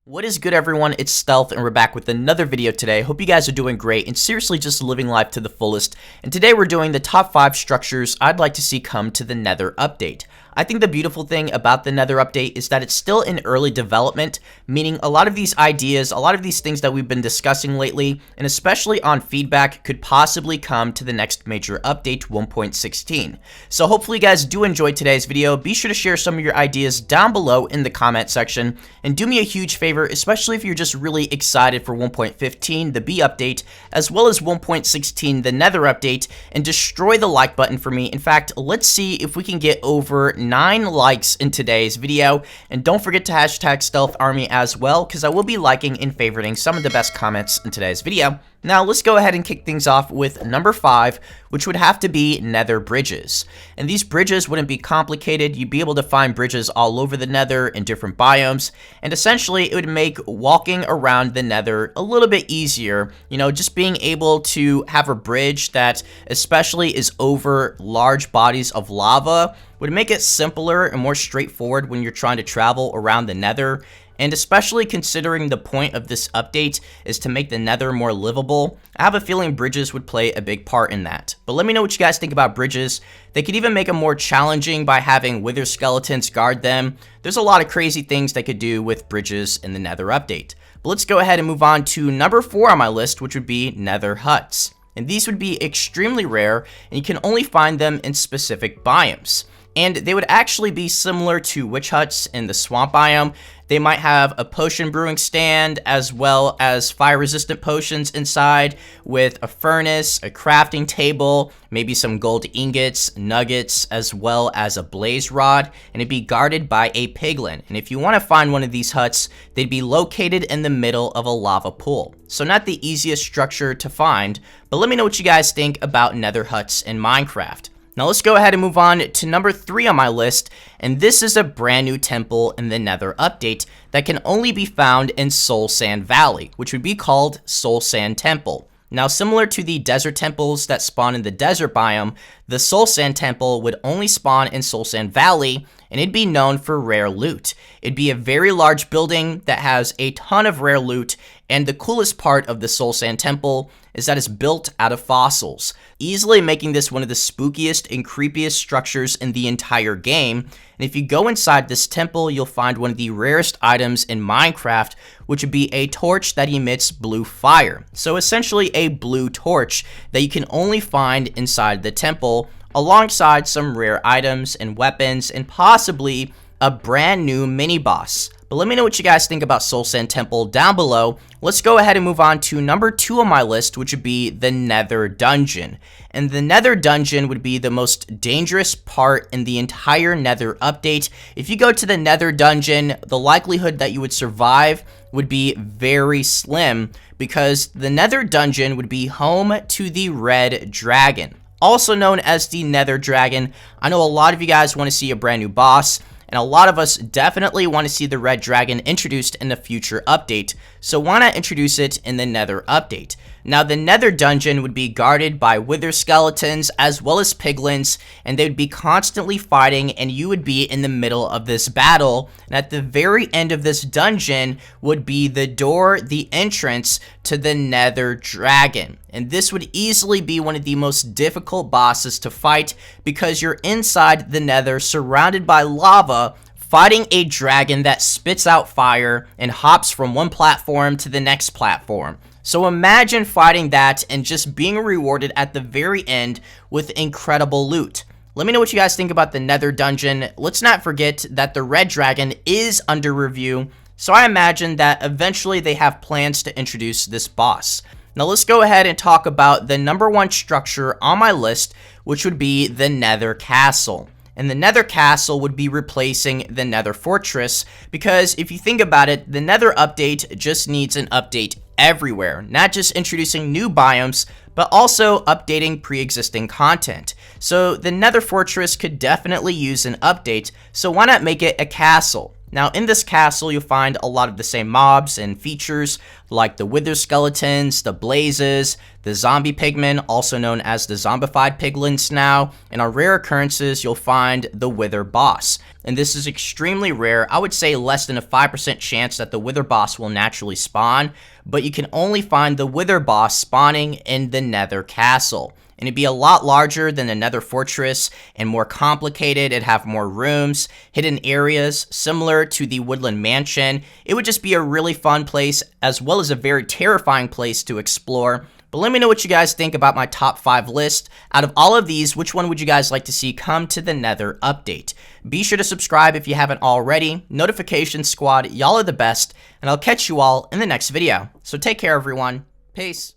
What is good, everyone? It's Stealth and we're back with another video today. Hope you guys are doing great and seriously just living life to the fullest. And today we're doing the top 5 structures I'd like to see come to the Nether update. I think the beautiful thing about the Nether update is that it's still in early development, meaning a lot of these ideas, a lot of these things that we've been discussing lately, and especially on feedback, could possibly come to the next major update 1.16. So hopefully you guys do enjoy today's video. Be sure to share some of your ideas down below in the comment section, and do me a huge favor, especially if you're just really excited for 1.15, the B update, as well as 1.16, the Nether update, and destroy the like button for me. In fact, let's see if we can get over 9 likes in today's video, and don't forget to hashtag Stealth Army as well, because I will be liking and favoriting some of the best comments in today's video. Now, let's go ahead and kick things off with number 5, which would have to be Nether Bridges. And these bridges wouldn't be complicated. You'd be able to find bridges all over the Nether in different biomes, and essentially it would make walking around the Nether a little bit easier. You know, just being able to have a bridge that especially is over large bodies of lava would make it simpler and more straightforward when you're trying to travel around the Nether. And especially considering the point of this update is to make the Nether more livable, I have a feeling bridges would play a big part in that. But let me know what you guys think about bridges. They could even make them more challenging by having wither skeletons guard them. There's a lot of crazy things they could do with bridges in the Nether update. But let's go ahead and move on to number 4 on my list, which would be Nether huts. And these would be extremely rare, and you can only find them in specific biomes. And they would actually be similar to witch huts in the swamp biome. They might have a potion brewing stand as well as fire resistant potions inside, with a furnace, a crafting table, maybe some gold ingots, nuggets, as well as a blaze rod, and it'd be guarded by a piglin. And if you want to find one of these huts, they'd be located in the middle of a lava pool. So not the easiest structure to find, but let me know what you guys think about Nether huts in Minecraft. Now let's go ahead and move on to number 3 on my list, and this is a brand new temple in the Nether update that can only be found in Soul Sand Valley, which would be called Soul Sand Temple. Now, similar to the desert temples that spawn in the desert biome, the Soul Sand Temple would only spawn in Soul Sand Valley, and it'd be known for rare loot. It'd be a very large building that has a ton of rare loot, and the coolest part of the Soul Sand Temple is that it's built out of fossils, easily making this one of the spookiest and creepiest structures in the entire game. And if you go inside this temple, you'll find one of the rarest items in Minecraft, which would be a torch that emits blue fire. So essentially a blue torch that you can only find inside the temple, alongside some rare items and weapons, and possibly a brand new mini boss. But let me know what you guys think about Soul Sand Temple down below. Let's go ahead and move on to number 2 on my list, which would be the Nether Dungeon. And the Nether Dungeon would be the most dangerous part in the entire Nether update. If you go to the Nether Dungeon, the likelihood that you would survive would be very slim, because the Nether Dungeon would be home to the Red Dragon, also known as the Nether Dragon. I know a lot of you guys want to see a brand new boss, and a lot of us definitely want to see the Red Dragon introduced in a future update, so why not introduce it in the Nether update? Now, the Nether Dungeon would be guarded by wither skeletons as well as piglins, and they would be constantly fighting, and you would be in the middle of this battle. And at the very end of this dungeon would be the door, the entrance to the Nether Dragon. And this would easily be one of the most difficult bosses to fight, because you're inside the Nether surrounded by lava, fighting a dragon that spits out fire and hops from one platform to the next platform. So imagine fighting that and just being rewarded at the very end with incredible loot. Let me know what you guys think about the Nether Dungeon. Let's not forget that the Red Dragon is under review, so I imagine that eventually they have plans to introduce this boss. Now let's go ahead and talk about the number 1 structure on my list, which would be the Nether Castle. And the Nether Castle would be replacing the Nether Fortress, because if you think about it, the Nether update just needs an update everywhere, not just introducing new biomes, but also updating pre-existing content. So the Nether Fortress could definitely use an update, so why not make it a castle? Now, in this castle, you'll find a lot of the same mobs and features like the wither skeletons, the blazes, the zombie pigmen, also known as the zombified piglins now, and on rare occurrences, you'll find the wither boss. And this is extremely rare. I would say less than a 5% chance that the wither boss will naturally spawn, but you can only find the wither boss spawning in the nether castle. And it'd be a lot larger than the nether fortress and more complicated. It'd have more rooms, hidden areas, similar to the woodland mansion. It would just be a really fun place, as well as a very terrifying place to explore. But let me know what you guys think about my top 5 list. Out of all of these, which one would you guys like to see come to the nether update? Be sure to subscribe if you haven't already. Notification squad, y'all are the best, and I'll catch you all in the next video. So take care, everyone. Peace.